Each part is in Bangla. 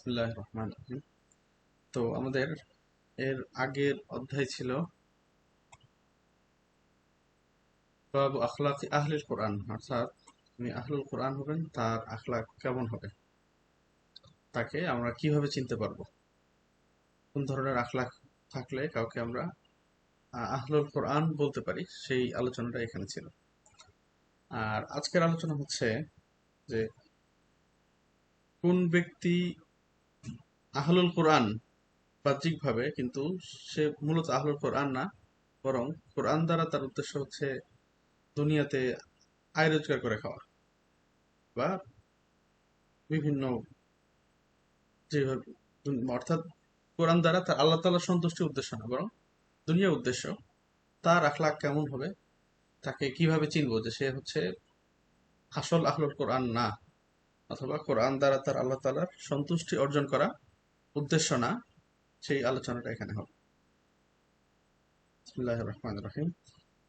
বিসমিল্লাহির রহমানির রহিম। তো আমাদের এর আগের অধ্যায় ছিল বাবু আখলাক আহলুল কোরআন, অর্থাৎ যিনি আহলুল কোরআন হবেন তার আখলাক কেমন হবে, তাকে আমরা কিভাবে চিনতে পারবো, কোন ধরনের আখলাক থাকলে কাউকে আমরা আহলুল কোরআন বলতে পারি, সেই আলোচনাটা এখানে ছিল। আর আজকের আলোচনা হচ্ছে যে কোন ব্যক্তি আহলুল কোরআন বাহ্যিকভাবে, কিন্তু সে মূলত আহলুল কোরআন না, বরং কোরআন দ্বারা তার উদ্দেশ্য হচ্ছে দুনিয়াতে আয় রোজগার করে খাওয়া, বা বিভিন্ন যেভাবে অর্থাৎ কোরআন দ্বারা তার আল্লাহ তাআলার সন্তুষ্টির উদ্দেশ্য না, বরং দুনিয়ার উদ্দেশ্য। তার আখলাক কেমন হবে, তাকে কিভাবে চিনবো যে সে হচ্ছে আসল আহলুল কোরআন না, অথবা কোরআন দ্বারা তার আল্লাহ তাআলার সন্তুষ্টি অর্জন করা উদ্দেশ্য না, সেই আলোচনাটা এখানে হবে। বিসমিল্লাহির রহমানির রহিম।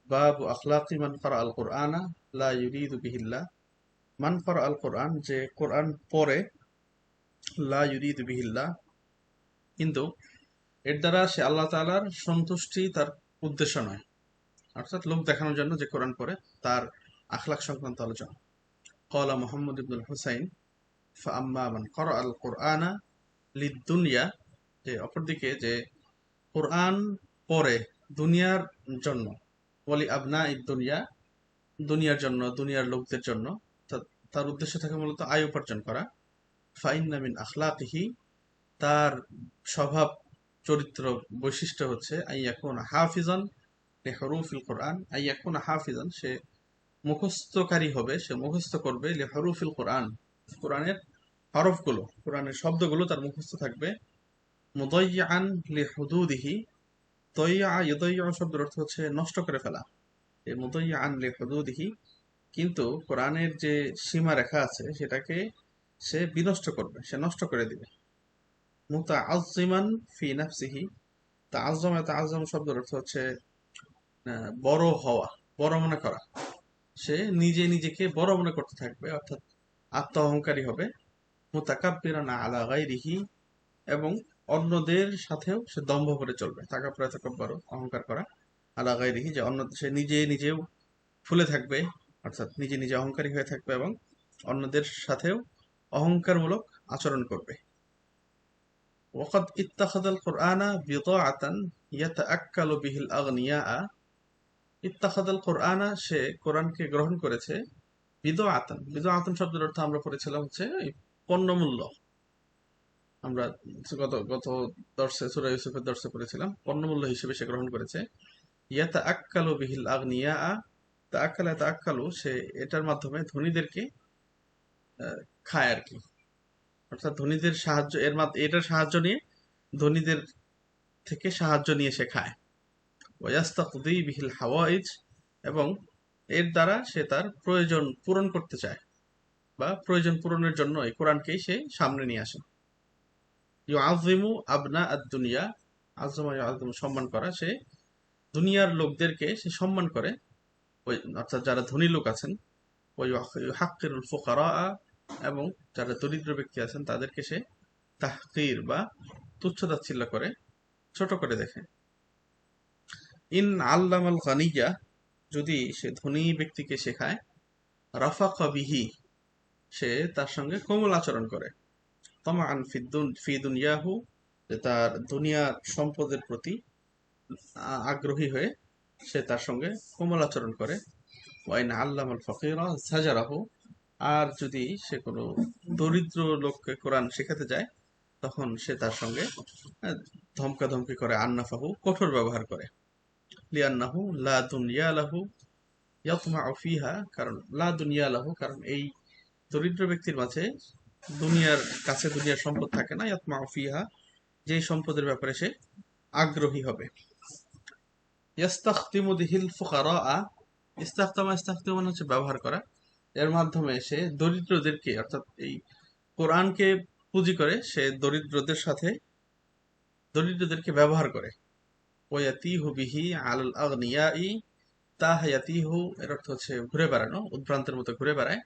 বাবু আখলাকি মান ক্বারা আল কোরআনা লা ইউরিদু বিহিল্লাহ। মান ক্বারা আল কোরআন, যে কোরআন পড়ে, লা ইউরিদু বিহিল্লাহ, কিন্তু এর দ্বারা সে আল্লাহ তাআলার সন্তুষ্টি তার উদ্দেশ্য নয়, অর্থাৎ লোক দেখানোর জন্য যে কোরআন পড়ে, তার আখলাক সংক্রান্ত আলোচনা। ক্বালা মুহাম্মদ ইবনুল হুসাইন ফাআম্মা মান ক্বারা আল কোরআনা লিদ-দুনিয়া, যে অপরদিকে যে কোরআন পড়ে দুনিয়ার জন্য, ওয়ালি আবনাইদ দুনিয়া, দুনিয়ার জন্য, দুনিয়ার লোকদের জন্য, তার উদ্দেশ্য থাকে মূলত আয় উপার্জন করা। ফাইন্না মিন আখলাকিহি, তার স্বভাব, চরিত্র, বৈশিষ্ট্য হচ্ছে আইয়াকুনা হাফিজান লিহুরুফিল কোরআন। আইয়াকুনা হাফিজান, সে মুখস্থকারী হবে, সে মুখস্থ করবে লিহুরুফিল কোরআন, কোরআনের হরফগুলো, কোরআনের শব্দগুলো তার মুখস্থ থাকবে। মুদাইয়ান লিহুদুদিহি, তৈয়া ইউদাইয়া শব্দের অর্থ হচ্ছে নষ্ট করে ফেলা, এই মুদাইয়ান লিহুদুদিহি, কিন্তু কোরআনের যে সীমা রেখা আছে সেটাকে সে বিনষ্ট করবে, সে নষ্ট করে দিবে। মুতাআজ্জিমান ফি নাফসিহি, তাআজ্জম শব্দের অর্থ হচ্ছে বড় হওয়া, বড় মনে করা, সে নিজে নিজেকে বড় মনে করতে থাকবে, অর্থাৎ আত্ম অহংকারী হবে। মুতাকাব্বিরান আলা গায়রিহি, এবং অন্যদের সাথেও সে দম্ভ করে চলবে। তাকাব্বুরা তাকাব্বারু, অহংকার করা, আলা গায়রিহি, যে অন্য, সে নিজে নিজেও ফুলে থাকবে, অর্থাৎ নিজে নিজে অহংকারী হয়ে থাকবে এবং অন্যদের সাথেও অহংকারমূলক আচরণ করবে। ওয়াকাদ ইত্তাখাযাল কুরআনা বিদাআতান ইয়াতাআক্কালু বিহিল আগনিয়া। ইত্তাখাযাল কুরআনা, সে কোরআনকে গ্রহণ করেছে, বিদআতান, বিদআতান শব্দের অর্থ আমরা পড়েছিলাম হচ্ছে এই পণ্যমূল্য। আমরা গত গত দর্শে সূরা ইউসুফের দর্শে পড়েছিলাম, পণ্যমূল্য হিসেবে সে গ্রহণ করেছে। ইয়াতাআক্কালু বিহিল আগনিয়া, তাআক্কালা তাআক্কালু, সে এটার মাধ্যমে ধনীদেরকে আহ, খায় আর কি, অর্থাৎ ধনীদের সাহায্য, এটার সাহায্য নিয়ে ধনীদের থেকে সাহায্য নিয়ে সে খায়। ওয়াস্তাকদি বিহিল হাওয়াইজ, এবং এর দ্বারা সে তার প্রয়োজন পূরণ করতে চায়, বা প্রয়োজন পূরণের জন্য এই কোরআনকেই সে সামনে নিয়ে আসে। ইউআযিমু আবনা আদ-দুনিয়া, আযমা ইউআযিমু, সম্মান করা, সে দুনিয়ার লোকদেরকে সে সম্মান করে, ওই অর্থাৎ যারা ধনী লোক আছেন। ওই ইউহাক্কিরুল ফুকারা, এবং যারা দরিদ্র ব্যক্তি আছেন তাদেরকে সে তাহকির বা তুচ্ছ তাচ্ছিল্য করে, ছোট করে দেখে। ইন আল্লামাল গানিয়া, যদি সে ধনী ব্যক্তিকে শেখায়, রাফাকা বিহি, সে তার সঙ্গে কোমল আচরণ করে। তামাআন ফি দুনিয়াহু, যে তার দুনিয়ার সম্পদের প্রতি আগ্রহী হয়ে সে তার সঙ্গে কোমল আচরণ করে। ওয়াইন আল্লামাল ফাকিরা জাজারাহু, আর যদি সে কোনো দরিদ্র লোককে কোরআন শেখাতে যায়, তখন সে তার সঙ্গে ধমকাধমকি করে, আন্নাফাহু, কঠোর ব্যবহার করে। লিয়ান্নাহু লা দুনিয়া লাহু ইয়াতমাউ ফিহা, কারণ লা দুনিয়া লাহু, কারণ এই দরিদ্র ব্যক্তির মাঝে দুনিয়ার কাছে দুনিয়ার সম্পদ থাকে না। ইয়াতমাউ ফিহা, যেই সম্পদের ব্যাপারে সে আগ্রহী হবে। ইয়াস্তাখদিমু বিহিল ফুকারা, ইস্তাখদামা মানে হচ্ছে ব্যবহার করা, এর মাধ্যমে সে দরিদ্রদেরকে, অর্থাৎ এই কোরআনকে পুঁজি করে সে দরিদ্রদেরকে ব্যবহার করে। ওয়াতিহু বিহি আলাল আগনিয়াই, তাহায়াতিহু, এর অর্থ হচ্ছে ঘুরে বেড়ানো, উদ্ভ্রান্তের মতো ঘুরে বেড়ায়।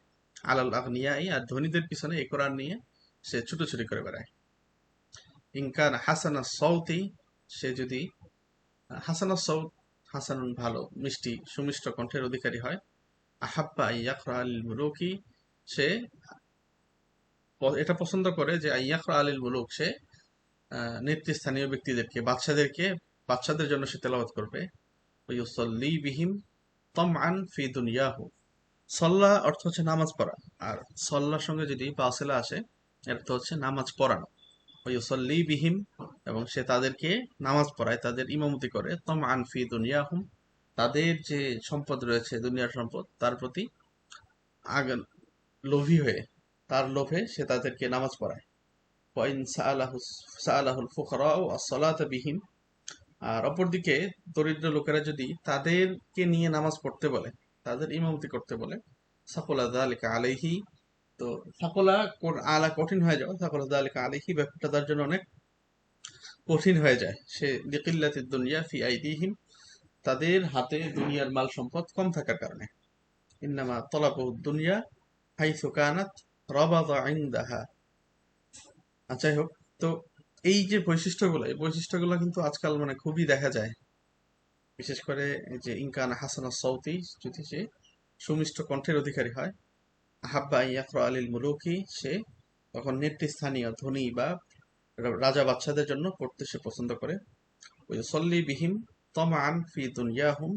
আলাল আগনিয়াই, আর ধনীদের পিছনে এই কোরআন নিয়ে সে ছুটোছুটি করে বেড়ায়। ইনকান হাসানা সৌতি, সে যদি হাসানা সৌত, হাসানুন ভালো, মিষ্টি সুমিষ্ট কণ্ঠের অধিকারী হয়, আহাব্বা ইয়াকরা আলিল মুলুকি, সে এটা পছন্দ করে যে ইয়াকরা আলিল মুলুক, সে নেতৃস্থানীয় ব্যক্তিদেরকে, বাচ্চাদের জন্য সে তেলাওয়াত করবে। ওয়ুসাল্লি বিহিম তামআন ফি দুনিয়াহু, সল্লা অর্থ হচ্ছে নামাজ পড়া, আর সল্লার সঙ্গে যদি ফাসিলা আসে এর অর্থ হচ্ছে নামাজ পড়ানো। ওয়ুসাল্লি বিহিম, এবং সে তাদেরকে নামাজ পড়ায়, তাদের ইমামতি করে, তামআন ফি দুনিয়াহুম, তাদের যে সম্পদ রয়েছে দুনিয়ার সম্পদ তার প্রতি লোভী হয়ে, তার লোভে সে তাদেরকে নামাজ পড়ায়। ওয়াইন সাআলাহুল ফুকারাউ আস-সালাতা বিহিম, আর অপরদিকে দরিদ্র লোকেরা যদি তাদেরকে নিয়ে নামাজ পড়তে বলে, তাদের ইমামতি করতে বলে, সাকুলা যালিকা আলাইহি, তো সাকুলা আলা কঠিন হয়ে যাওয়া, সাকুলা যালিকা আলাইহি ব্যাপারটা তার জন্য অনেক কঠিন হয়ে যায়। সে লিকিল্লাতিদ দুনিয়া ফি আইদিহিম, তাদের হাতে দুনিয়ার মাল সম্পদ কম থাকার কারণে। ইন্নামা তলাবুদ দুনিয়া হাইসু কানাত রাবাদা ইনদাহা। যাই হোক, তো এই যে বৈশিষ্ট্যগুলো, এই বৈশিষ্ট্যগুলো কিন্তু আজকাল মানে খুবই দেখা যায়। বিশেষ করে এই যে ইনকান হাসানা সৌতি, যদি সে সুমিষ্ট কণ্ঠের অধিকারী হয়, আহাব্বা ইয়াকরা আলিল মুলুকি, সে তখন নেতৃস্থানীয় ধনী বা রাজা বাচ্চাদের জন্য পড়তে সে পছন্দ করে। ওই সল্লি বিহিম তমান ফি দুনিয়াহুম,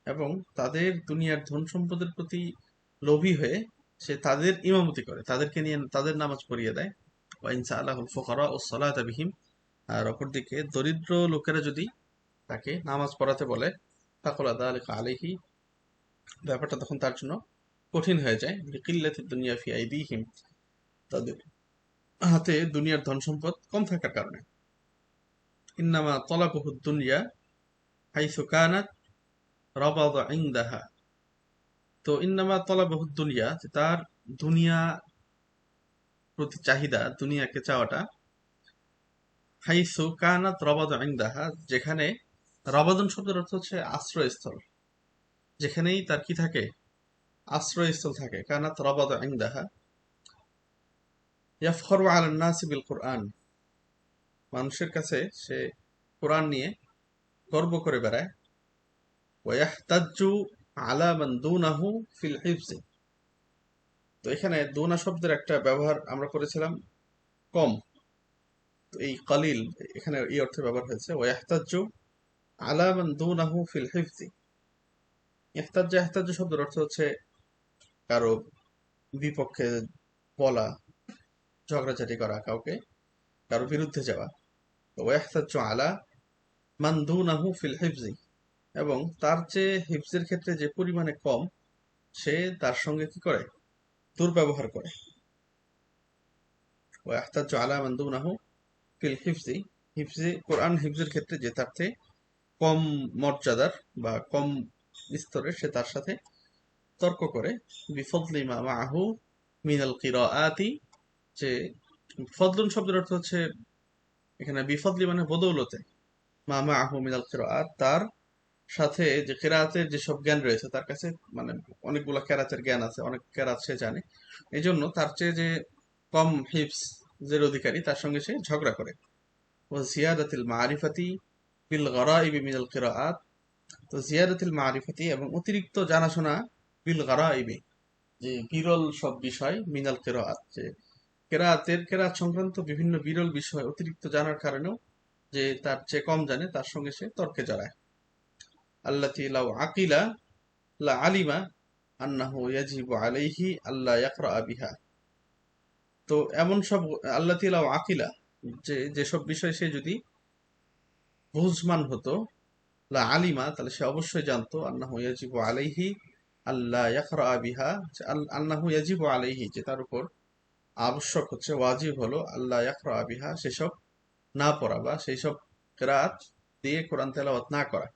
এবং তাদের দুনিয়ার ধন সম্পদের প্রতি লোভী হয়ে সে তাদের ইমামতি করে, তাদেরকে নিয়ে তাদের নামাজ পড়িয়ে দেয়। ওয়াইন সাআলাহুল ফুকারা ও সালাতা বিহিম, আর অপরদিকে দরিদ্র লোকেরা যদি তাকে নামাজ পড়াতে বলে, ফাকুলা যালিকা আলাইহি, ব্যাপারটা তখন তার জন্য কঠিন হয়ে যায়। লিকিল্লাতিদ দুনিয়া ফি আইদিহিম, তাদের হাতে দুনিয়ার ধন সম্পদ কম থাকার কারণে। ইন্নামা তলাবুহুদ দুনিয়া হাইসু কানাত রাবাদা ইনদাহা, তো ইন্নামা তলাবুহুদ দুনিয়া, যে তার দুনিয়া প্রতি চাহিদা, দুনিয়াকে চাওয়াটা, হাইসু কানাত রাবাদা ইনদাহা, যেখানে, রাবাদন শব্দের অর্থ হচ্ছে আশ্রয়স্থল, যেখানেই তার কি থাকে, আশ্রয়স্থল থাকে। কানাত রাবাদা ইনদাহা ইয়াফখরু আলান নাসি বিল কুরআন, মানুষের কাছে সে কোরআন নিয়ে গর্ব করে বেড়ায়। ওয়াহতাজ্জু আলা মান দুনাহু ফিল হিফজি, তো এখানে দুনা শব্দের একটা ব্যবহার আমরা করেছিলাম কম, তো এই কালিল এখানে এই অর্থে ব্যবহার হয়েছে। ওয়াহতাজ্জু আলা মান দুনাহু ফিল হিফজি, ইহতাজ্জু শব্দের অর্থ হচ্ছে কারো বিপক্ষে বলা, ঝগড়াঝাটি করা, কারো বিরুদ্ধে যাওয়া। তো ওয়াহতাজ্জু আলা মান দুনাহু ফিল হিফজি, এবং তার চেয়ে হিফজের ক্ষেত্রে যে পরিমাণে কম, সে তার সঙ্গে কি করে, দুর্ব্যবহার করে। ওয়াহতাজ্জু আলা মান দুনাহু ফিল হিফজি, কোরআন হিফজের ক্ষেত্রে যে তার চেয়ে কম মর্যাদার বা কম স্তরের, সে তার সাথে তর্ক করে। বিফদলি মা মাহু মিনাল কিরাআতি, যে ফদলুন শব্দের অর্থ হচ্ছে এখানে বিফদলি মানে বদৌলতে, মা মাহু মিনাল কিরাআত, তার সাথে যে কেরাতের যেসব জ্ঞান রয়েছে তার কাছে, মানে অনেকগুলা কেরাতের জ্ঞান আছে, অনেক কেরাত সে জানে, এই জন্য তার চেয়ে যে কম হিফজের অধিকারী তার সঙ্গে সে ঝগড়া করে। ও জিয়াদাতিল মারিফাতি বিল গরাইবি মিনাল কিরাআত, তো জিয়াদাতিল মারিফাতি, এবং অতিরিক্ত জানাশোনা, বিল গরাইবি, যে বিরল সব বিষয়, মিনাল কিরাআত, যে কেরাত সংক্রান্ত বিভিন্ন বিরল বিষয় অতিরিক্ত জানার কারণেও যে তার চেয়ে কম জানে তার সঙ্গে সে তর্কে জড়ায়। আল্লাতি লাউ আকিলা লা আলিমা আন্নাহু ইয়াজিবু আলাইহি আল্লা ইয়াকরা বিহা, তো এমন সব, আল্লাতি লাউ আকিলা, যে যেসব বিষয় সে যদি বুঝমান হতো, লা আলিমা, তাহলে সে অবশ্যই জানতো, আন্নাহু ইয়াজিবু আলাইহি আল্লা ইয়াকরা বিহা, আন্নাহু ইয়াজিবু আলাইহি, যে তার উপর আবশ্যক হচ্ছে, ওয়াজিব হলো, আল্লাহ ইয়াকরা বিহা, সেসব না পড়া, বা সেই সব কেরাত দিয়ে কোরআন তেলাওয়াত না করা।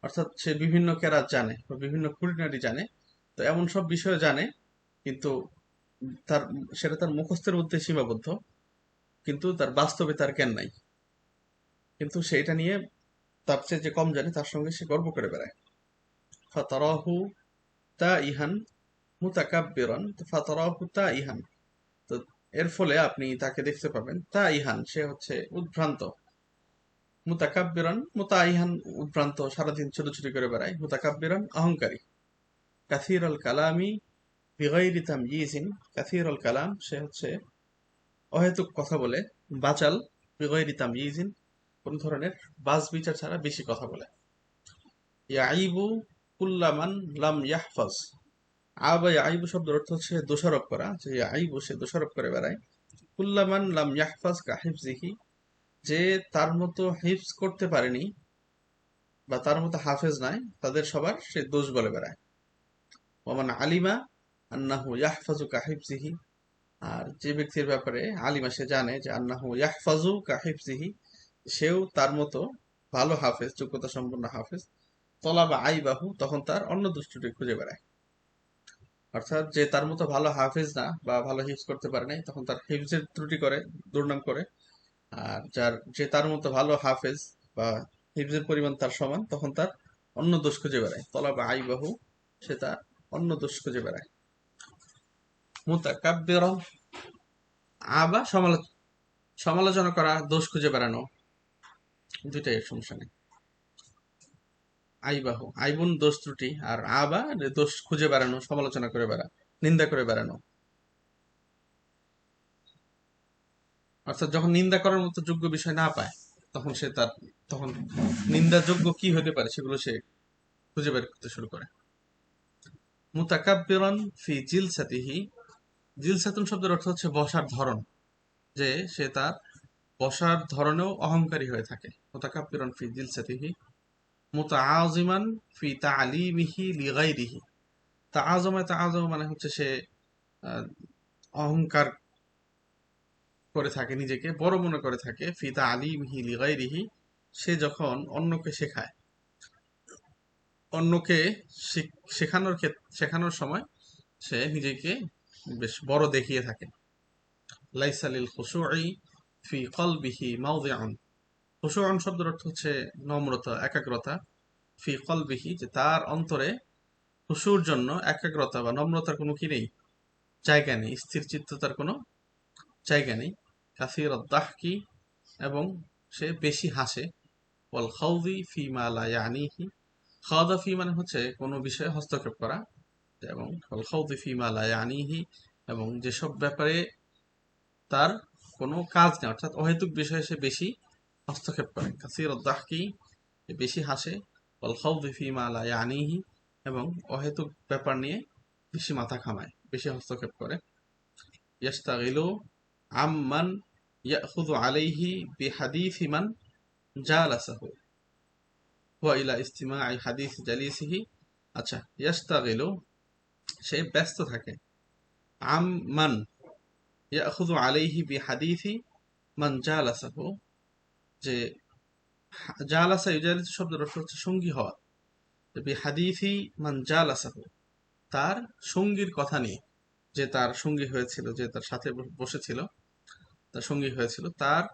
অর্থাৎ সে বিভিন্ন কেরাত জানে বা বিভিন্ন খুঁটিনাটি জানে, তো এমন সব বিষয় জানে, কিন্তু তার সেটা তার মুখস্থের মধ্যে সীমাবদ্ধ, কিন্তু তার বাস্তবে তার জ্ঞান নাই, কিন্তু সেইটা নিয়ে তার চেয়ে যে কম জানে তার সঙ্গে সে গর্ব করে বেড়ায়। ফাতারাহু তা ইহান মুতাকাব্বিরান, তো ফাতারাহু তা ইহান, তো এর ফলে আপনি তাকে দেখতে পাবেন তাইহান, সে হচ্ছে উদ্ভ্রান্ত। মুতাকাব্বিরান, মুতাইহান উদ্ভ্রান্ত, সারাদিন ছোটাছুটি করে বেড়ায়। মুতাকাব্বিরান অহংকারী। কাসীরাল কালামি বিগাইরি তাময়িজিন, কাসীরাল কালাম, সে হচ্ছে অহেতুক কথা বলে। বাচাল, বিগাইরি তাময়িজিন, কোন ধরনের বাজ বিচার ছাড়া বেশি কথা বলে। ইয়াইবু কুল্লামান লাম ইয়াহফাজ, আবা ইয়াইবু শব্দের অর্থ হচ্ছে দোষারোপ করা, যে ইয়াইবু সে দোষারোপ করে বেড়ায়। কুল্লামান লাম ইয়াহফাজ কা হিফজিহি, যে তার মতো হিফজ করতে পারেনি বা তার মতো হাফেজ নাই, তাদের সবার সে দোষ বলে বেড়ায়। ওমান আলিমা আন্নাহু ইয়াহফাজু কা হিফজিহি, আর যে ব্যক্তির ব্যাপারে আলিমা সে জানে যে আন্নাহু ইয়াহফাজু কা হিফজিহি, সেও তার মতো ভালো হাফেজ, যোগ্যতা সম্পন্ন হাফেজ। তলাবা আইবাহু, তখন তার অন্য দুষ্টুটি খুঁজে বেড়ায়। অর্থাৎ যে তার মতো ভালো হাফেজ না বা ভালো হিফজ করতে পারে নাই, তখন তার হিফজের ত্রুটি করে, দুর্নাম করে। আর যে তার মতো ভালো হাফেজ বা হিফজের পরিমাণ তার সমান, তখন তার অন্য দোষ খুঁজে বেড়ায়। তলাবা আইবাহু, সে তার অন্য দোষ খুঁজে বেড়ায়। মুতাকাব্বিরান, আবা সমালোচনা করা, দোষ খুঁজে বেড়ানো, দুইটাই সমস্যা নেই। আইবাহু, আইবুন দোষ ত্রুটি, আর আবা দোষ খুঁজে বেড়ানো, সমালোচনা করে বেড়া, নিন্দা করে বেড়ানো। অর্থাৎ যখন নিন্দা করার মতো যোগ্য বিষয় না পায়, তখন নিন্দাযোগ্য কি হতে পারে সেগুলো সে খুঁজে বের করতে শুরু করে। মুতাকাব্বিরান ফি জিলসাতিহি, জিলসাতুন শব্দের অর্থ হচ্ছে বসার ধরন, যে সে তার বসার ধরনেও অহংকারী হয়ে থাকে। মুতাকাব্বিরান ফি জিলসাতিহি। মুতাআযিমান ফি তা'লিমিহি লিগাইরিহি, তাআযুমা মানে হচ্ছে সে অহংকার করে থাকে, নিজেকে বড় মনে করে থাকে। ফি তা'লিমিহি লিগাইরিহি, সে যখন অন্যকে শেখায়, অন্যকে শেখানোর সময় সে নিজেকে বেশ বড় দেখিয়ে থাকে। লাইসা লিল খুশুই ফি কলবিহি মাওদিউন, খুশুউন শব্দের অর্থ হচ্ছে নম্রতা, একাগ্রতা। ফি কলবিহি, যে তার অন্তরে খুশুর জন্য একাগ্রতা বা নম্রতার কোনো কি নেই, জায়গা নেই, স্থির চিত্ততার কোনো জায়গা নেই। কাসীরাদ দাহকি, এবং সে বেশি হাসে। ওয়াল খাউদি ফি মা লা ইয়ানিহি, খাওয়া ফি মানে হচ্ছে কোনো বিষয়ে হস্তক্ষেপ করা, এবং ওয়াল খাউদি ফি মা লা ইয়ানিহি, এবং যেসব ব্যাপারে তার কোনো কাজ নেই, অর্থাৎ অহেতুক বিষয়ে সে বেশি হস্তক্ষেপ করে। কাসীরাদ দাহকি, বেশি হাসে। ওয়াল খাউদি ফি মা লা ইয়ানিহি, এবং অহেতুক ব্যাপার নিয়ে বেশি মাথা ঘামায়, বেশি হস্তক্ষেপ করে। ইয়াস্তাগিলু আম্মান ইয়াখুযু আলাইহি বিহাদিসি মান জালাসাহু ওয়া ইলা ইস্তিমা'i হাদিস জালিসিহি। আচ্ছা, ইয়াস্তাগিলু, সে ব্যস্ত থাকে। আম্মান ইয়াখুযু আলাইহি বিহাদিসি মান জালাসাহু, যে জালাসা ইউজালিসু শব্দের অর্থ হচ্ছে সঙ্গী হওয়া। বিহাদিসি মান জালাসাহু, তার সঙ্গীর কথা নিয়ে, যে তার সঙ্গী হয়েছিল, যে তার সাথে বসেছিল, তার সঙ্গী হয়েছিল, তার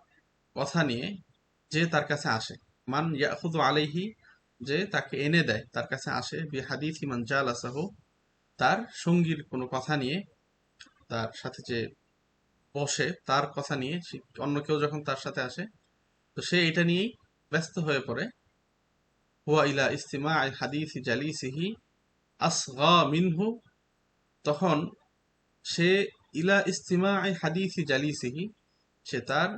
কথা নিয়ে যে তার কাছে আসে। মান ইয়াখুযু আলাইহি, যে তাকে এনে দেয়, তার কাছে আসে। বিহাদিসি মান জালাসাহু, তার সঙ্গীর কোনো কথা নিয়ে, তার সাথে যে বসে তার কথা নিয়ে, অন্য কেউ যখন তার সাথে আসে, তো সে এটা নিয়েই ব্যস্ত হয়ে পড়ে। হুয়া ইলা ইস্তিমা'i হাদিসি জালিসিহি আসগা মিনহু, তখন সে ইলা ইস্তিমা'i হাদিসি জালিসিহি, সে তার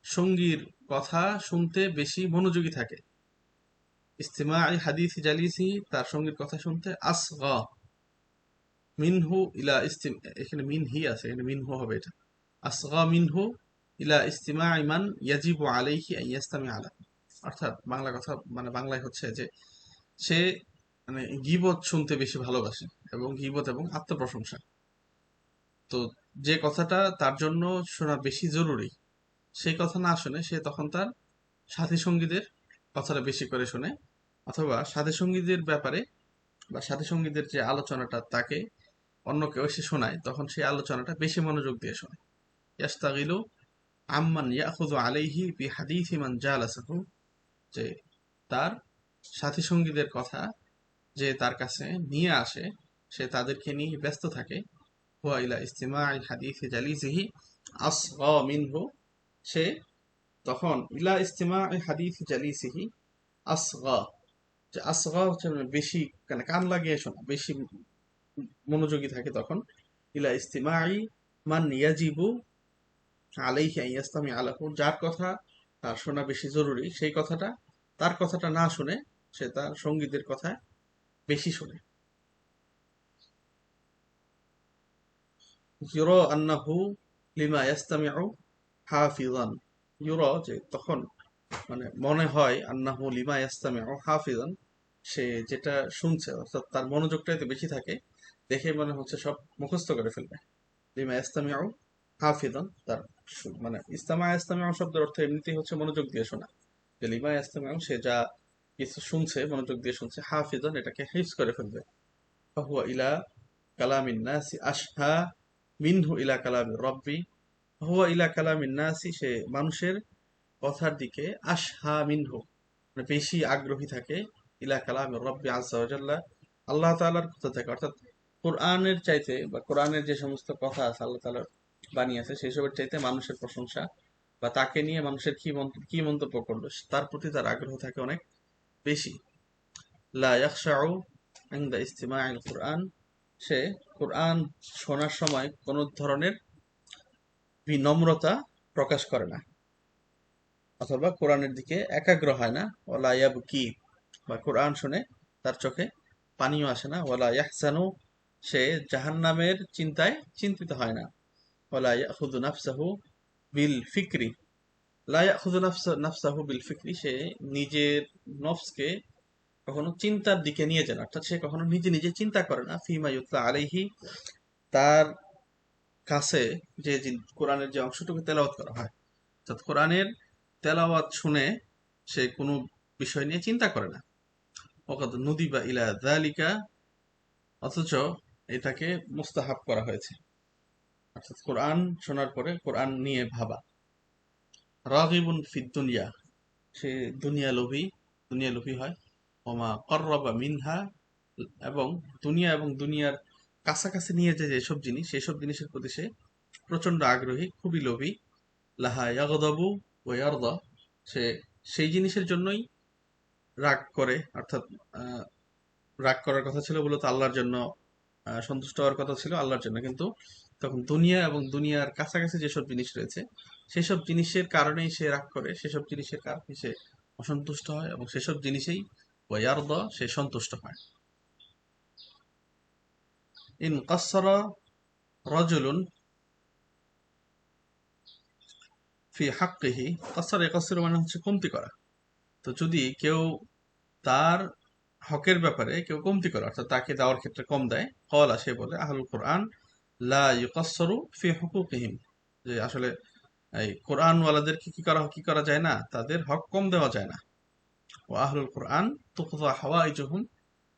সঙ্গীর কথা শুনতে বেশি মনোযোগী থাকে। ইস্তিমা'i হাদিসি জালিসিহি, তার সঙ্গীর কথা শুনতে। আসগা মিনহু ইলা এখানে মিনহি আছে, এখানে মিনহু হবে এটা। আসগা মিনহু ইলা ইস্তিমা'i মান ইয়াজিবু আলাইহি আন ইয়াস্তামি'a আলা, অর্থাৎ বাংলা কথা মানে বাংলায় হচ্ছে যে সে মানে গীবত শুনতে বেশি ভালোবাসে, এবং গীবত এবং আত্মপ্রশংসা। তো যে কথাটা তার জন্য শোনা বেশি জরুরি, সেই কথা না শুনে সে তখন তার সাথী সঙ্গীদের কথাটা বেশি করে শোনে, অথবা সাথী সঙ্গীদের ব্যাপারে বা সাথী সঙ্গীদের যে আলোচনাটা তাকে অন্য কেউ এসে শোনায়, তখন সেই আলোচনাটা বেশি মনোযোগ দিয়ে শোনে। ইয়াস্তাগিলু আম্মান ইয়াখুযু আলাইহি বিহাদিসি মান জালাসাহু, যে তার সাথী সঙ্গীদের কথা যে তার কাছে নিয়ে আসে, সে তাদেরকে নিয়ে ব্যস্ত থাকে। হুয়া ইলা ইস্তিমা'i হাদিসি জালিসিহি, আসগা মিনহু, সে তখন ইলা ইস্তিমা'i হাদিস জালিসিহি আসগা, যে আসগা হচ্ছে মানে বেশি, মানে কান লাগিয়ে শোনা, বেশি মনোযোগী থাকে তখন। ইলা ইস্তিমা'i মান ইয়াজিবু আলাইহি আন ইয়াস্তামি আলাহু, যার কথা তার শোনা বেশি জরুরি, সেই কথাটা, তার কথাটা না শুনে সে তার সঙ্গীদের কথা বেশি শোনে। ইউরা আন্নাহু লিমা ইয়াস্তামিউ হাফিজান, ইউরা, যে তখন মানে মনে হয়, আন্নাহু লিমা ইয়াস্তামিউ হাফিজান, সে যেটা শুনছে অর্থাৎ তার মনোযোগটা এতে বেশি থাকে, দেখে মনে হচ্ছে সব মুখস্থ করে ফেলবে। লিমা ইয়াস্তামিউ হাফিজান, তার মানে ইস্তামিউ শব্দের অর্থ এমনিতেই হচ্ছে মনোযোগ দিয়ে শোনা। যে লিমা ইয়াস্তামিউ, সে যা কিছু শুনছে মনোযোগ দিয়ে শুনছে, হাফিজান এটাকে হিফজ করে ফেলবে। ফাহুয়া ইলা কালামিন নাসি আশহা মিনহু ইলা কালামির রব্বি, হুয়া ইলা কালামিন নাসি, সে মানুষের কথার দিকে আশহা মিনহু, মানে বেশি আগ্রহী থাকে, ইলা কালামির রব্বি আযজা ওয়া জাল্লা, আল্লাহ তাআলার কথা থেকে, অর্থাৎ কোরআনের চাইতে বা কোরআনের যে সমস্ত কথা আছে আল্লাহ তাআলার বানিয়েছে সেই সবের চাইতে মানুষের প্রশংসা বা তাকে নিয়ে মানুষের কি মন্তব্য করলো তার প্রতি তার আগ্রহ থাকে অনেক বেশি। লা ইয়াখশাউ ইনদা ইস্তিমাইল কুরআন, সে কোরআন শোনার সময় কোন ধরনের বিনম্রতা প্রকাশ করে না, অথবা কোরআনের দিকে একাগ্র হয় না। ওয়ালা ইয়াবকি, বা কোরআন শুনে তার চোখে পানিও আসে না। ওয়ালা ইয়াহসানু, সে জাহান্নামের চিন্তায় চিন্তিত হয় না। ওয়ালা ইয়াখুযু নাফসাহু বিল ফিকরি, লা ইয়াখুযু নাফসাহু বিল ফিকরি, সে নিজের নফসকে কখনো চিন্তার দিকে নিয়ে যায় না, অর্থাৎ সে কখনো নিজে নিজে চিন্তা করে না। ফিমা ইউতলা আলাইহি, তার কাছে যে কোরআনের যে অংশটুকু তেলাওয়াত করা হয়, অর্থাৎ কোরআনের তেলাওয়াত শুনে সে কোনো বিষয় নিয়ে চিন্তা করে না। ওকাদ নুদিবা ইলা যালিকা, অথচ এটাকে মুস্তাহাব করা হয়েছে, অর্থাৎ কোরআন শোনার পরে কোরআন নিয়ে ভাবা। রাগিবুন ফিদ দুনিয়া, সে দুনিয়া লোভী হয়। ওমা কররাবা মিনহা, এবং দুনিয়া এবং দুনিয়ার কাছাকাছি নিয়ে যে যেসব জিনিস সেসব জিনিসের প্রতি সে প্রচন্ড আগ্রহী, খুবই লোভী। লাহা ইয়াগদাবু ওয়া ইয়ারদা, সে সেই জিনিসের জন্যই রাগ করে, অর্থাৎ আহ, রাগ করার কথা ছিল মূলত আল্লাহর জন্য, সন্তুষ্ট হওয়ার কথা ছিল আল্লাহর জন্য, কিন্তু তখন দুনিয়া এবং দুনিয়ার কাছাকাছি যেসব জিনিস রয়েছে সেসব জিনিসের কারণেই সে রাগ করে, সেসব জিনিসের কারণে সে অসন্তুষ্ট হয়, এবং সেসব জিনিসেই ওয়ারদা, সে সন্তুষ্ট হয়। ইন কাসসারা রাজুলুন ফি হাক্কিহি, কাসসারা ইয়াকাসসিরু মানে হচ্ছে কমতি করা। তো যদি কেউ তার হকের ব্যাপারে কেউ কমতি করে, অর্থাৎ তাকে দেওয়ার ক্ষেত্রে কম দেয়, কলা, সে বলে, আহলুল কোরআন লা ইউকাসসারু ফি হুকুকিহিম, যে আসলে এই কোরআন ওয়ালাদেরকে কি করা যায় না, তাদের হক কম দেওয়া যায় না। ও আহলুল কোরআন তুকযা হাওয়াইজুহুম,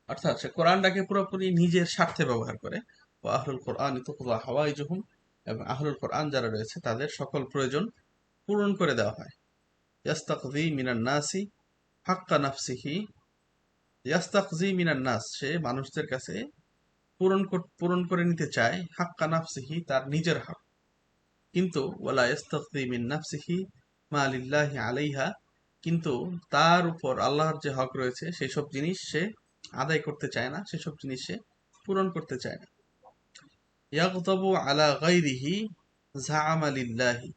অর্থাৎ সে কোরআনটাকে পুরোপুরি নিজের স্বার্থে ব্যবহার করে। ও আহলুল কোরআন তুকযা হাওয়াইজুহুম, এবং আহলুল কোরআন যারা রয়েছে তাদের সকল প্রয়োজন পূরণ করে দেওয়া হয়। ইয়াস্তাকযি মিনান নাসি হাক্কা নাফসিহি, ইয়াস্তাকজি মিনান নাস, সে মানুষদের কাছে পূরণ করে নিতে চায় হাক্কা নাফসিহি, তার নিজের হক। কিন্তু ওয়ালা ইয়াস্তাকজি মিন নাফসিহি মা লিল্লাহি আলাইহা, কিন্তু তার উপর আল্লাহর যে হক রয়েছে সেসব জিনিস সে আদায় করতে চায় না, সেসব জিনিস সে পূরণ করতে চায় না। ইয়াগদাবু আলা গায়রিহি জাআমা লিল্লাহি,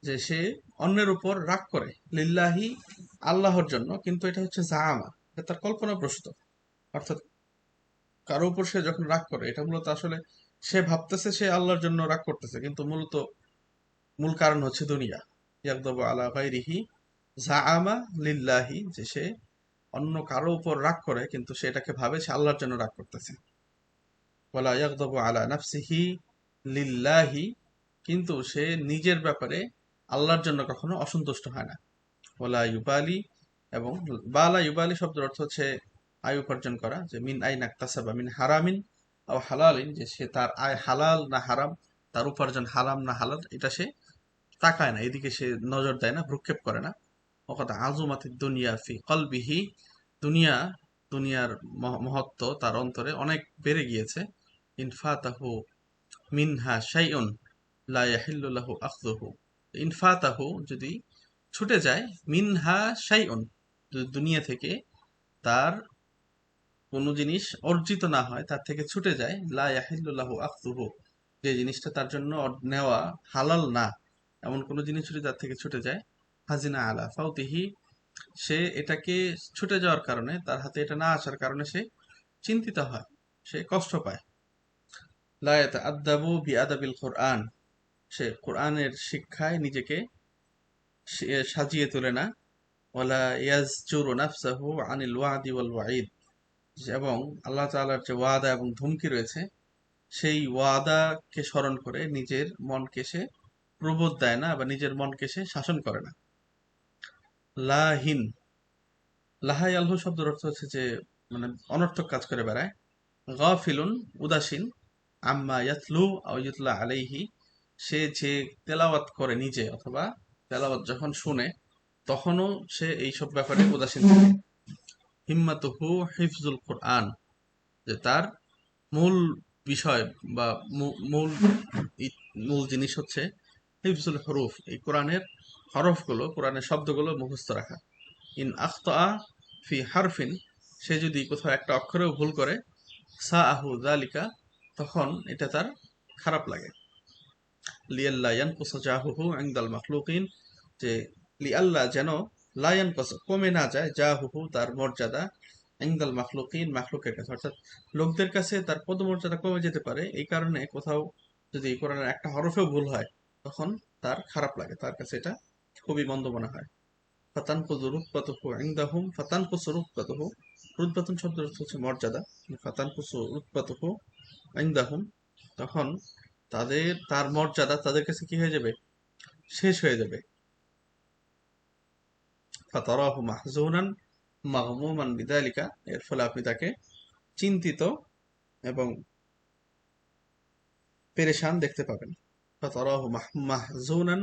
যে সে অন্যের উপর রাগ করে, লিল্লাহি, আল্লাহর জন্য, কিন্তু এটা হচ্ছে জাআমা, এটা তার কল্পনা প্রসূত। অর্থাৎ কারো উপর সে যখন রাগ করে এটা মূলত আসলে সে ভাবতেছে সে আল্লাহর জন্য রাগ করতেছে, কিন্তু মূল কারণ হচ্ছে দুনিয়া। ইয়াকদাবু আলা গায়রিহি জাআমা লিল্লাহি, যে সে অন্য কারো উপর রাগ করে কিন্তু সেটাকে ভাবে সে আল্লাহর জন্য রাগ করতেছে। ওয়ালা ইয়াকদাবু আলা নাফসিহি লিল্লাহি, কিন্তু সে নিজের ব্যাপারে আল্লাহর জন্য কখনো অসন্তুষ্ট হয় না। ওয়ালা ইউবালি, এবং বালা ইউবালি শব্দের অর্থ হচ্ছে আয় উপার্জন করা, যে মিন আই নাক্তাসাবা মিন হারামিন ও হালালিন, যে সে তার আয় হালাল না হারাম, তার উপার্জন হারাম না হালাল, এটা সে তাকায় না, এদিকে সে নজর দেয় না, ভ্রুক্ষেপ করে না। ওকথা আজুমাতি দুনিয়া ফি কলবিহি, দুনিয়া দুনিয়ার মহত্ব তার অন্তরে অনেক বেড়ে গিয়েছে। ইনফাতাহু মিনহা শাইউন, লা ইয়াহিল্লু লাহু আখযুহু। ইন ফাতাহু, যদি ছুটে যায়, মিনহা শাইউন, যদি দুনিয়া থেকে তার কোনো জিনিস অর্জিত না হয়, তার থেকে ছুটে যায়, লা ইয়াহিল্লু লাহু আখযুহু, যে জিনিসটা তার জন্য নেওয়া হালাল না, এমন কোনো জিনিস যদি তার থেকে ছুটে যায়, হাজিনা আলা ফাউতিহি, সে এটাকে ছুটে যাওয়ার কারণে, তার হাতে এটা না আসার কারণে সে চিন্তিত হয়, সে কষ্ট পায়। লা ইয়াতাআদ্দাবু বিআদাবিল কুরআন, সে কোরআনের শিক্ষায় নিজেকে সাজিয়ে তোলে না। ওয়ালা ইয়াজজুরু নাফসাহু আনিল ওয়াদি ওয়াল ওয়াঈদ, এবং আল্লাহ তাআলার যে ওয়াদা এবং ধমকি রয়েছে, সেই ওয়াদাকে স্মরণ করে নিজের মনকে সে প্রবোধ দেয় না, বা নিজের মনকে সে শাসন করে না। লাহিন, লাহা ইয়ালহু শব্দের অর্থ হচ্ছে যে মানে অনর্থক কাজ করে বেড়ায়। গাফিলুন, উদাসীন। আম্মা ইয়াতলু আও ইউতলা আলাইহি, সে যে তেলাওয়াত করে নিজে, অথবা তেলাওয়াত যখন শুনে, তখনও সে এইসব ব্যাপারে উদাসীন থাকে। হিম্মাতুহু হিফজুল কোরআন, যে তার মূল বিষয় বা মূল মূল জিনিস হচ্ছে হিফজুল হরুফ, এই কোরআনের হরফগুলো, কোরআনের শব্দগুলো মুখস্থ রাখা। ইন আখতা ফি হারফিন, সে যদি কোথাও একটা অক্ষরেও ভুল করে, সা আহু জালিকা, তখন এটা তার খারাপ লাগে। লিয়াল্লা ইয়ানকুসা জাহুহু ইনদাল মাখলুকিন, যে লিয়াল্লা, যেন লা ইয়ানকুসা, কমে না যায়, জাহুহু, তার মর্যাদা, ইনদাল মাখলুকিন, মাখলুকের কাছে, অর্থাৎ লোকদের কাছে তার পদমর্যাদা কমে যেতে পারে। এই কারণে কোথাও যদি কোরআনের একটা হরফেও ভুল হয়, তখন তার খারাপ লাগে, তার কাছে এটা খুবই মন্দ মনে হয়। ফাতানকুযু রুতবাতুহু ইনদাহুম, ফাতানকুসু রুতবাতুহু, রুতবাতুন শব্দের অর্থ হচ্ছে মর্যাদা। ফাতানকুসু রুতবাতুহু ইনদাহুম, তখন তার মর্যাদা তাদের কাছে কি হয়ে যাবে, শেষ হয়ে যাবে। ফাতারাহু মাহজুনান মাগমুমান বিযালিকা, এর ফলে আপনি তাকে চিন্তিত এবং পেরেশান দেখতে পাবেন। ফাতারাহু মাহজুনান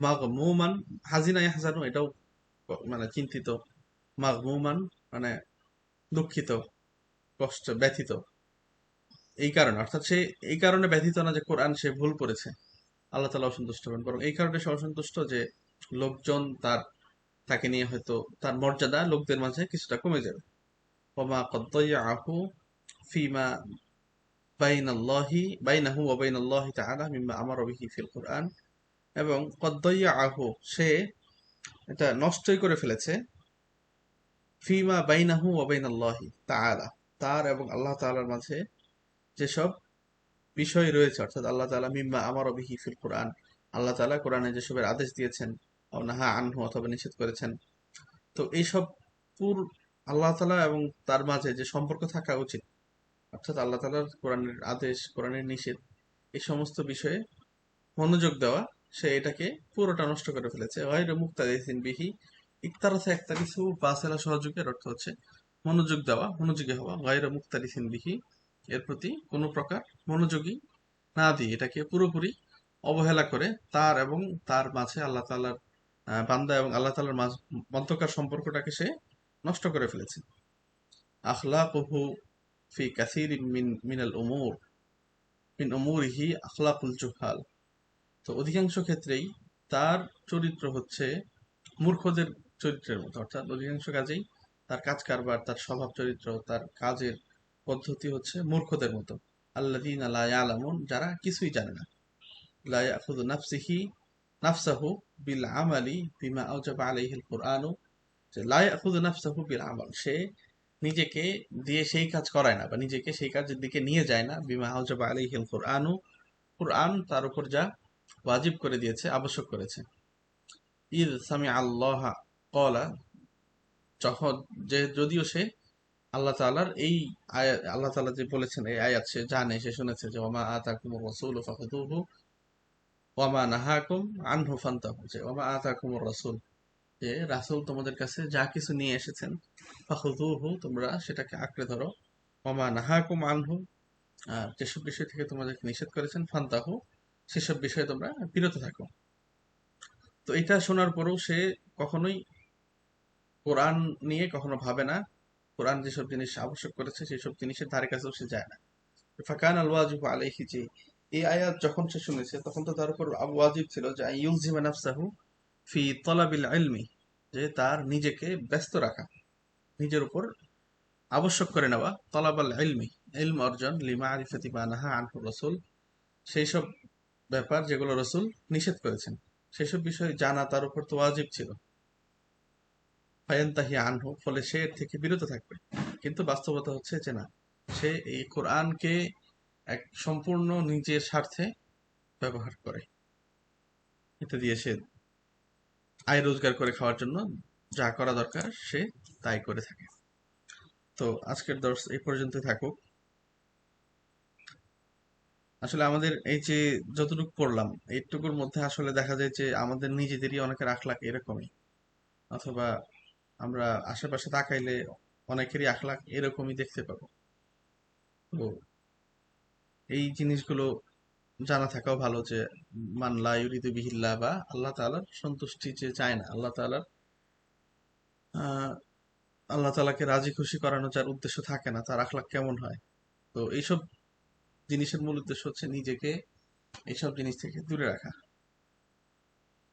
মাগমুমান, হাজিনা ইয়াহজানু, এটাও মানে চিন্তিত, মাগমুমান মানে দুঃখিত, কষ্ট, ব্যথিত। এই কারণে, অর্থাৎ সে এই কারণে ব্যথিত না যে কোরআন সে ভুল পড়েছে, আল্লাহ তাআলা অসন্তুষ্ট হবেন, বরং এই কারণে সে অসন্তুষ্ট যে লোকজন তাকে নিয়ে হয়তো তার মর্যাদা লোকদের মাঝে কিছুটা কমে যাবে। ওমা কদ দাইয়াহু ফিমা বাইনাহু ওয়া বাইনাল্লাহি তাআলা মিম্মা আমারা বিহি ফিল কুরআন, এবং কদ দাইয়াহু, সে এটা নষ্টই করে ফেলেছে, ফিমা বাইনাহু ওয়া বাইনাল্লাহি তাআলা, তার এবং আল্লাহ তাআলার মাঝে যেসব বিষয় রয়েছে, অর্থাৎ আল্লাহ তাআলা মিম্মা আমারা বিহি ফিল কুরআন, আল্লাহ তাআলা কোরআনে যেসবের আদেশ দিয়েছেন, আও নাহা আনহু, অথবা নিষেধ করেছেন। তো এইসব পুর আল্লাহ তাআলা এবং তার মাঝে যে সম্পর্ক থাকা উচিত, অর্থাৎ আল্লাহ তাআলার কোরআনের আদেশ, কোরআনের নিষেধ, এই সমস্ত বিষয়ে মনোযোগ দেওয়া, সে এটাকে পুরোটা নষ্ট করে ফেলেছে। গায়রু মুক্তাদিসিন বিহি, ইকতারাসা একতারিসু বাসেলা, সহযোগের অর্থ হচ্ছে মনোযোগ দেওয়া, মনোযোগী হওয়া। গায়রু মুক্তাদিসিন বিহি, এর প্রতি কোনো প্রকার মনোযোগী না দিয়ে এটাকে পুরোপুরি অবহেলা করে, তার এবং তার মাঝে আল্লাহ তাআলার বান্দা এবং আল্লাহ তাআলার মধ্যকার সম্পর্কটাকে সে নষ্ট করে ফেলেছে। আখলাকুহু ফি কাসীরিন মিনাল উমুর মিন উমুরিহি আখলাকুল জুহাল, তো অধিকাংশ ক্ষেত্রেই তার চরিত্র হচ্ছে মূর্খদের চরিত্রের মতো, অর্থাৎ অধিকাংশ কাজেই তার কাজ কারবার, তার স্বভাব চরিত্র, তার কাজের পদ্ধতি হচ্ছে মূর্খদের মতো। আল্লাযীনা লা ইয়ালামুন, যারা কিছুই জানে না। লা ইয়াখুযু নাফসাহু বিল আমালি বিমা আওজাবা আলাইহিল কুরআনু, যে লা ইয়াখুযু নাফসাহু বিল আমাল, সে নিজেকে দিয়ে সেই কাজ করায় না, বা নিজেকে সেই কাজের দিকে নিয়ে যায় না। বিমা আওজাবা আলাইহিল কুরআনু, কুরআন তার উপর যা ওয়াজিব করে দিয়েছে, আবশ্যক করেছে। ইদ সামি আল্লাহ কলা, যখন, যে যদিও সে আল্লাহ তাআলার এই আয়াত, আল্লাহ তাআলা যে বলেছেন এই আয়াত সে জানে, সে শুনেছে যে ওমা আতাকুমুর রাসূলু ফাখুযুহু ওয়ামা নাহাকুম আনহু ফান্তাহু, যে ওমা আতাকুমুর রাসূল, যে রাসূল তোমাদের কাছে যা কিছু নিয়ে এসেছেন, ফাখুযুহু, তোমরা সেটাকে আঁকড়ে ধরো, ওমা নাহাকুম আনহু, আর যেসব বিষয় থেকে তোমাদেরকে নিষেধ করেছেন, ফান্তাহু, সেসব বিষয়ে তোমরা বিরত থাকো। তো এটা শোনার পরেও সে কখনোই কোরআন নিয়ে কখনো ভাবে না, কোরআন যেসব জিনিস আবশ্যক করেছে সেসব জিনিসের ধারে কাছেও সে যায় না। ফাকান আল ওয়াজিবু আলাইহি, যে এই আয়াত যখন সে শুনেছে তখন তো তার উপর ওয়াজিব ছিল যে ইউলজিমা নাফসাহু ফি তলাবিল ইলমি, যে তার নিজেকে ব্যস্ত রাখা, নিজের উপর আবশ্যক করে নেওয়া তলাবাল ইলমি, ইলম অর্জন, লিমা আরিফাতি মা নাহা আনহু রাসূল, সেই সব ব্যাপার যেগুলো রসুল নিষেধ করেছেন সেসব বিষয় জানা তার উপর তো ওয়াজিব ছিল। ফায়ান্তাহি আনহু, ফলে সে এর থেকে বিরত থাকবে। কিন্তু বাস্তবতা হচ্ছে যে না, সে এই কোরআনকে এক সম্পূর্ণ নিজের স্বার্থে ব্যবহার করে। এটা দিয়ে সে আয় রোজগার করে খাওয়ার জন্য যা করা দরকার সে তাই করে থাকে। তো আজকের দর্শ এই পর্যন্ত থাকুক। আসলে আমাদের এই যে যতটুকু পড়লাম এইটুকুর মধ্যে আসলে দেখা যায় যে আমাদের নিজেদেরই অনেকের আখলাক এরকমই, অথবা আমরা আশেপাশে তাকাইলে অনেকেরই আখলাক এরকমই দেখতে পাবো। তো এই জিনিসগুলো জানা থাকাও ভালো যে মান লা ইউরিদু বিহিল্লাহ, বা আল্লাহ তাআলার সন্তুষ্টি যে চায় না, আল্লাহ তাআলার আহ আল্লাহ তাআলাকে রাজি খুশি করানো যার উদ্দেশ্য থাকে না, তার আখলাক কেমন হয়। তো এইসব জিনিসের মূল উদ্দেশ্য হচ্ছে নিজেকে এইসব জিনিস থেকে দূরে রাখা।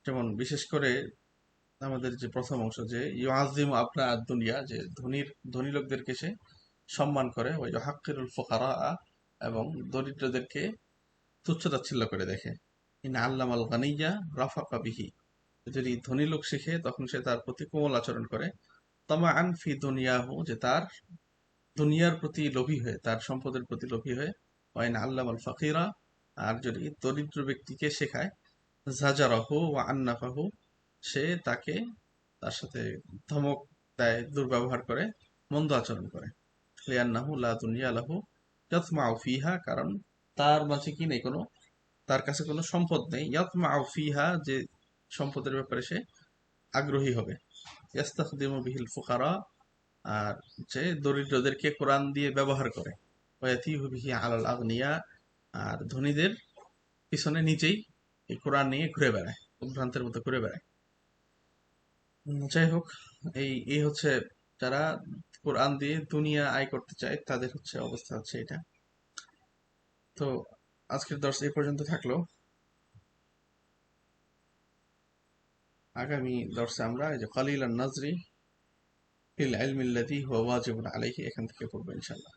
যেমন বিশেষ করে আমাদের যে প্রথম অংশ, যে ইউআযিমু আবনা দুনিয়া, যে ধনী লোকদেরকে সে সম্মান করে, ওই হাক্কিরুল ফুকারা, এবং দরিদ্রদেরকে তুচ্ছ-তাচ্ছিল্য করে দেখে। ইন আল্লামাল গানিয়্যা রাফাকা বিহি, যদি ধনী লোক শিখে তখন সে তার প্রতি কোমল আচরণ করে। তামাআন ফি দুনিয়াহু, যে তার দুনিয়ার প্রতি লোভী হয়ে, তার সম্পদের প্রতি লোভী হয়ে। ওয়াইন আল্লামাল ফাকিরা, আর যদি দরিদ্র ব্যক্তিকে শেখায়, জাজারাহু ওয়া আন্নাফাহু, সে তাকে তার সাথে ধমক দেয়, দুর্ব্যবহার করে, মন্দ আচরণ করে। লিআন্নাহু লা দুনিয়া লাহু ইয়াতমাউ ফিহা, কারণ তার মাঝে কি নেই, কোনো তার কাছে কোনো সম্পদ নেই। ইয়াতমাউ ফিহা, যে সম্পদের ব্যাপারে সে আগ্রহী হবে। ইয়াস্তাখদিমু বিহিল ফুকারা, আর যে দরিদ্রদেরকে কোরআন দিয়ে ব্যবহার করে। ওয়ায়াতিহু বিহি আলাল আগনিয়া, আর ধনীদের পিছনে নিজেই এই কোরআন নিয়ে ঘুরে বেড়ায়, উদ্ভ্রান্তের মতো ঘুরে বেড়ায়। যাই হোক, এই এই হচ্ছে যারা কোরআন দিয়ে দুনিয়া আয় করতে চায় তাদের হচ্ছে অবস্থা হচ্ছে এটা। তো আজকের দর্শ এই পর্যন্ত থাকলো। আগামী দর্শে আমরা এই যে কলিলান নাজরি ফিল ইলমি আল্লাযী হুয়া ওয়াজিবুন আলাইহি, এখান থেকে পড়বো ইনশাআল্লাহ।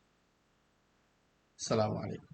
আসসালামু আলাইকুম।